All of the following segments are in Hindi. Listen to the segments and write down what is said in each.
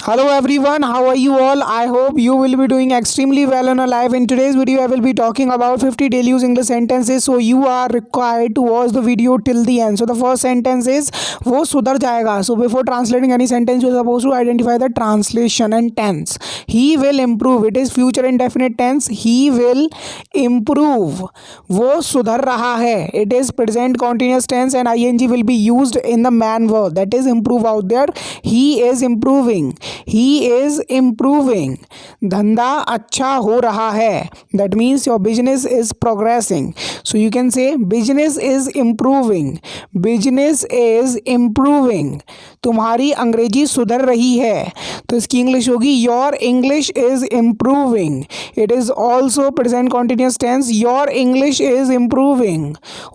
Hello everyone, how are you all? I hope you will be doing extremely well on your life. In today's video, I will be talking about 50 daily use English sentences. So you are required to watch the video till the end. So the first sentence is वो सुधर जाएगा. So before translating any sentence, you are supposed to identify the translation and tense. He will improve. It is future indefinite tense. He will improve. वो सुधर रहा है. It is present continuous tense and ing will be used in the man verb. That is improve out there. He is improving. He is improving. धंधा अच्छा हो रहा है. That means your business is progressing. So you can say business is improving. Business is improving. तुम्हारी अंग्रेजी सुधर रही है. तो इसकी इंग्लिश होगी Your English is improving. It is also present continuous tense. Your English is improving.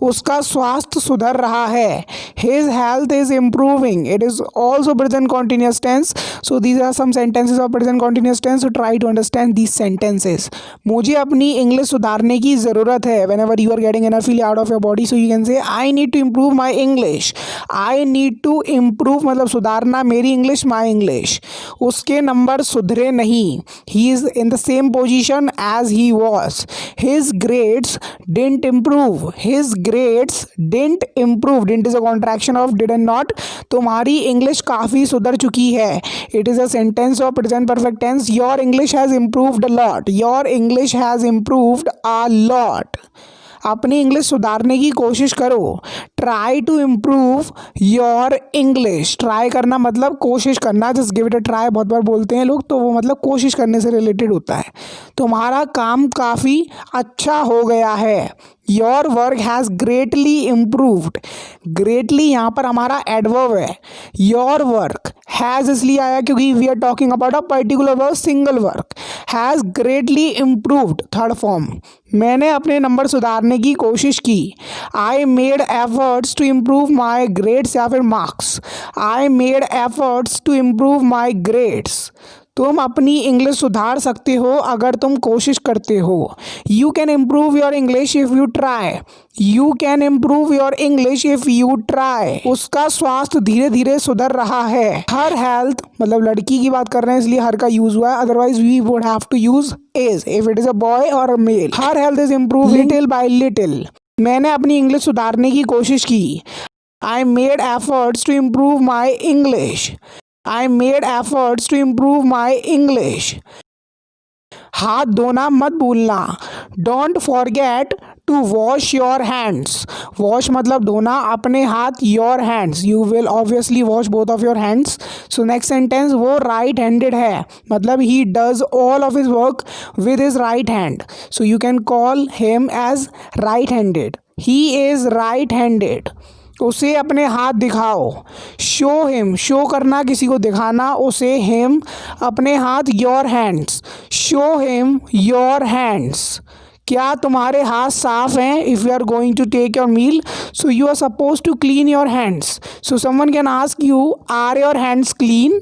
उसका स्वास्थ्य सुधर रहा है. His health is improving. It is also present continuous tense. So these are some sentences of present continuous tense. So try to understand these sentences. मुझे अपनी इंग्लिश सुधारने की ज़रूरत है. Whenever you are getting energy out of your body, so you can say I need to improve my English. I need to improve मतलब सुधारना मेरी इंग्लिश, my English. उसके नंबर सुधरे नहीं. He is in the same position as he was. His grades didn't improve. His grades didn't improve. Didn't is a contraction of did and not. तुम्हारी इंग्लिश काफ़ी सुधर चुकी है. It is a sentence of present perfect tense. Your English has improved a lot. Your English has improved a lot. अपनी इंग्लिश सुधारने की कोशिश करो. Try to improve your English. Try करना मतलब कोशिश करना. Just give it a try बहुत बार बोलते हैं लोग, तो वो मतलब कोशिश करने से रिलेटेड होता है. तुम्हारा काम काफ़ी अच्छा हो गया है. Your work has greatly improved. Greatly यहाँ पर हमारा एडवर्ब है. योर वर्क हैज़ इसलिए आया क्योंकि we are talking about a particular work, single work. Has greatly improved third form. मैंने अपने नंबर सुधारने की कोशिश की. I made efforts to improve my grades या फिर marks. I made efforts to improve my grades. तुम अपनी इंग्लिश सुधार सकते हो अगर तुम कोशिश करते हो. You can improve your English if you try. You can improve your English if you try. उसका स्वास्थ्य धीरे धीरे सुधर रहा है. हर हेल्थ मतलब लड़की की बात कर रहे हैं इसलिए हर का यूज़ हुआ है. Otherwise we would have to use is if it is a boy और a male. Her health is improve little by little. मैंने अपनी इंग्लिश सुधारने की कोशिश की. I made efforts to improve my English. I made efforts to improve my English. हाथ धोना मत भूलना. Don't forget to wash your hands. Wash मतलब धोना अपने हाथ. Your hands. You will obviously wash both of your hands. So next sentence वो right handed है मतलब he does all of his work with his right hand. So you can call him as right handed. He is right handed. उसे अपने हाथ दिखाओ. Show him. शो करना किसी को दिखाना. उसे हिम अपने हाथ. Your hands. Show him your hands. क्या तुम्हारे हाथ साफ हैं? If you are going to take your meal so you are suppose to clean your hands. So someone can ask you are your hands clean.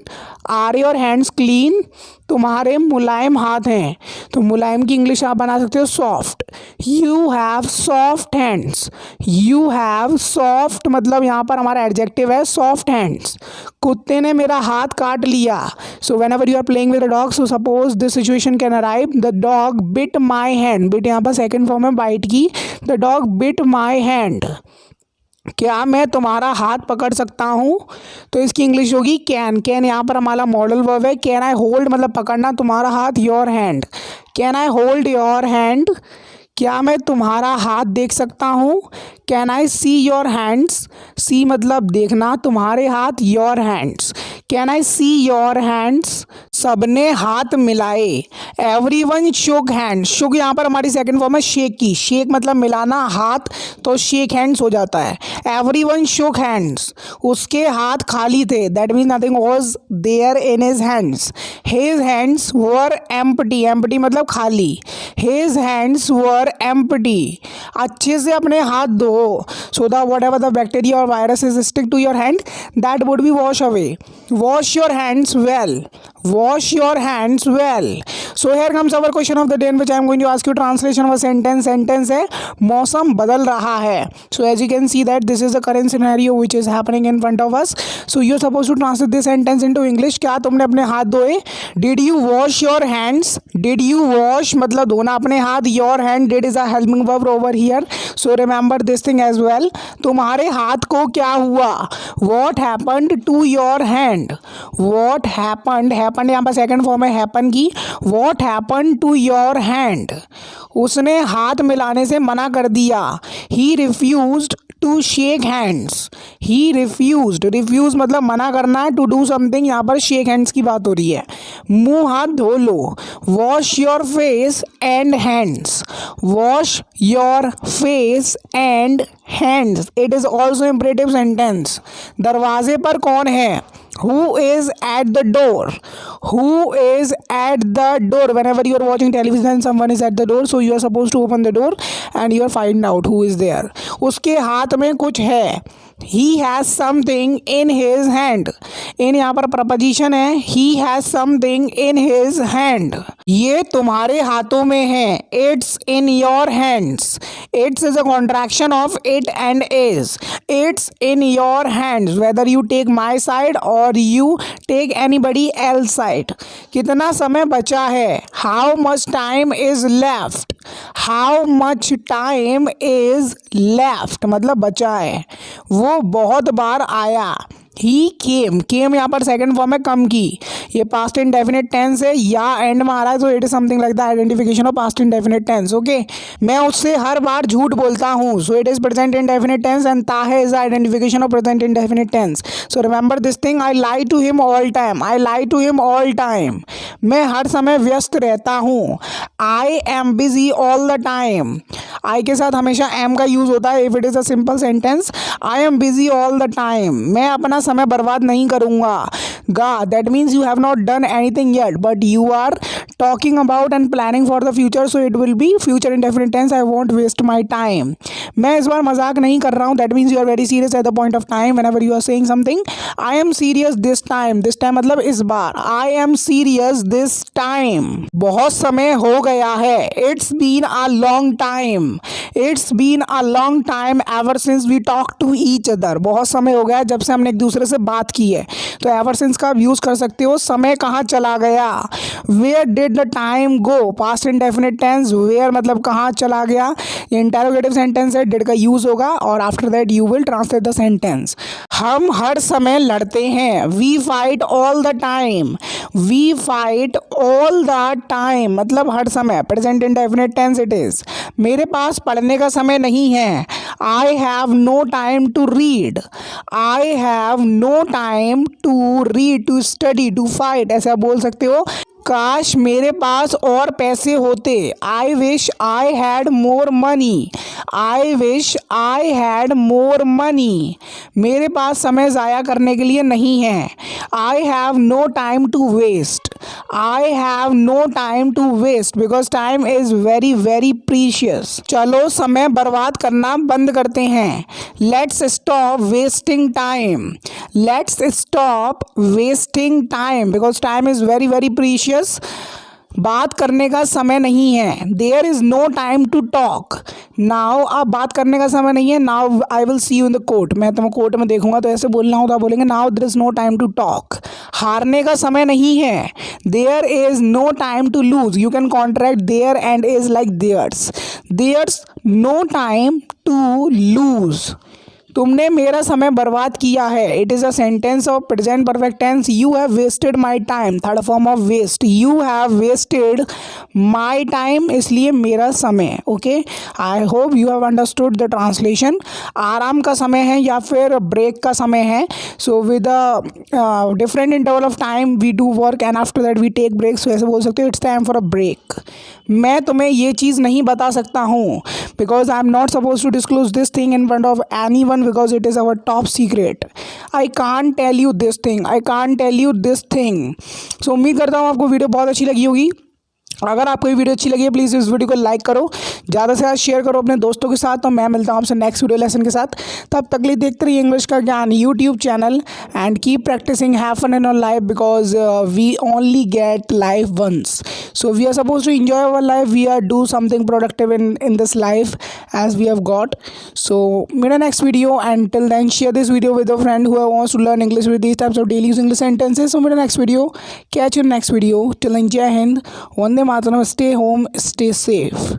Are your hands clean. तुम्हारे मुलायम हाथ हैं. तो मुलायम की इंग्लिश आप बना सकते हो soft. You have soft hands. You have soft मतलब यहाँ पर हमारा एडजेक्टिव है सॉफ्ट हैंड्स. कुत्ते ने मेरा हाथ काट लिया. So whenever you are playing with a dog so suppose this situation can arrive. The dog bit my hand. Bit यहाँ पर सेकेंड फॉर्म है बाइट की. The dog bit my hand. क्या मैं तुम्हारा हाथ पकड़ सकता हूँ? तो इसकी इंग्लिश होगी कैन. कैन यहाँ पर हमारा मॉडल वर्ब है. कैन आई होल्ड मतलब पकड़ना तुम्हारा हाथ. Your hand. Can I hold your hand. क्या मैं तुम्हारा हाथ देख सकता हूँ? Can I see your hands. See मतलब देखना. तुम्हारे हाथ. Your hands. Can I see your hands. सबने हाथ मिलाए. Everyone shook hand. शुक यहाँ पर हमारी सेकंड फॉर्म है शेक की. शेक मतलब मिलाना. हाथ तो शेक हैंड्स हो जाता है. Everyone shook hands. उसके हाथ खाली थे. That means nothing was there in his hands. His hands were empty. Empty मतलब खाली. His hands were empty. अच्छे से अपने हाथ धो. So the whatever the bacteria और virus is stick to your hand that would be wash away. Wash your hands well. Wash your hands well. So here comes our question of the day in which I am going to ask you translation of a sentence. Sentence है मौसम बदल रहा है. So as you can see that this is the current scenario which is happening in front of us. So you are supposed to translate this sentence into English. क्या तुमने अपने हाथ धोए? Did you wash your hands? Did you wash मतलब धोना अपने हाथ. Your hand did is a helping verb over here. So remember this thing as well. तुम्हारे हाथ को क्या हुआ? What happened to your hand? What happened, happened यहाँ पर सेकंड फॉर्म है हैपन की. What happened to your hand? उसने हाथ मिलाने से मना कर दिया. He refused to shake hands. He refused, refuse मतलब मना करना, टू डू समथिंग. यहाँ पर शेक हैंड्स की बात हो रही है. मुंह हाथ धो लो. Wash your face and hands. Wash your face and hands. It is also imperative sentence. दरवाजे पर कौन है? Who is at the door? Who is at the door? Whenever you are watching television, someone is at the door, so you are supposed to open the door and you are find out who is there. उसके हाथ में कुछ है. He has something in his hand. in यहाँ पर प्रपोजिशन है. He has something in his hand. ये तुम्हारे हाथों में है. It's in your hands. It's is a contraction of it and is. It's in your hands. Whether you take my side or you take anybody else side. कितना समय बचा है? How much time is left? How much time is left मतलब बचा है. वो बहुत बार आया. ही केम, केम यहाँ पर सेकंड फॉर्म है कम की. ये पास्ट इंडेफिनिट टेंस है. या एंड में आ रहा है, तो it is something like the identification of past indefinite tense. Okay, मैं उससे हर बार झूठ बोलता हूँ. So it is present indefinite tense and ताहे is the identification of present indefinite tense. So remember this thing. I lie to him all time. I lie to him all time. मैं हर समय व्यस्त रहता हूँ. I am busy all the time. I के साथ हमेशा एम का यूज होता है if it is a simple sentence. I am busy all the time. मैं अपना समय बर्बाद नहीं करूंगा. गा, that means you have not done anything yet but you are talking about and planning for the future. So it will be future indefinite tense. I won't waste my time. मैं इस बार मजाक नहीं कर रहा हूँ. That means you are very serious at the point of time whenever you are saying something. I am serious this time. This time मतलब इस बार. I am serious this time. बहुत समय हो गया है. It's been a long time. It's been a long time ever since we talk to each other. बहुत समय हो गया जब से हमने एक दूसरे से बात की है. तो एवर सिंस का आप यूज कर सकते हो. समय कहाँ चला गया? Where did the time go? Past indefinite tense. Where मतलब कहाँ चला गया. ये इंटरोगेटिव सेंटेंस है. डिड का यूज होगा और after that you will translate the sentence. हम हर समय लड़ते हैं. We fight all the time. We fight all the time मतलब हर समय. Present indefinite tense it is. मेरे पास पढ़ने का समय नहीं है. I have no time to read. I have no time to read, to study, to fight. ऐसा बोल सकते हो. काश मेरे पास और पैसे होते. I wish I had more money. I wish I had more money. मेरे पास समय ज़ाया करने के लिए नहीं है. I have no time to waste. I have no time to waste because time is very very precious. चलो समय बर्बाद करना बंद करते हैं. Let's stop wasting time. Let's stop wasting time because time is very very precious. बात करने का समय नहीं है. There is no time to talk. Now अब बात करने का समय नहीं है. Now I will see you in the court. मैं तुम्हें कोर्ट में देखूंगा तो ऐसे बोलना हो तो आप बोलेंगे now there is no time to talk. हारने का समय नहीं है. There is no time to lose. You can contract there and is like there's. There's no time to lose. तुमने मेरा समय बर्बाद किया है. It is a sentence of present perfect tense. You have wasted my time. Third form of waste. You have wasted my time इसलिए मेरा समय. Okay, I hope you have understood the translation. आराम का समय है या फिर ब्रेक का समय है. So with a different interval of time we do work and after that we take break. So ऐसे बोल सकते हो it's time for a break. मैं तुम्हें ये चीज़ नहीं बता सकता हूँ because I am not suppose to disclose this thing in front of anyone because it is our top secret. I can't tell you this thing. I can't tell you this thing. So उम्मीद करता हूँ आपको वीडियो बहुत अच्छी लगी होगी. अगर आपको ये वीडियो अच्छी लगी है प्लीज़ इस वीडियो को लाइक करो, ज़्यादा से ज़्यादा शेयर करो अपने दोस्तों के साथ। तो मैं मिलता हूँ आपसे नेक्स्ट वीडियो लेसन के साथ। तब तक लिए देखते रहिए इंग्लिश का ज्ञान YouTube channel and keep practising, have fun in our life because we only get life once. So we are suppose to enjoy our life, we are do something productive in this life as we have got. So meet in next video, and till then share this video with a friend who wants to learn English with these types of daily using English sentences. So meet in next video, catch you in next video. Till then, Jai Hind, Vande Mataram, stay home, stay safe.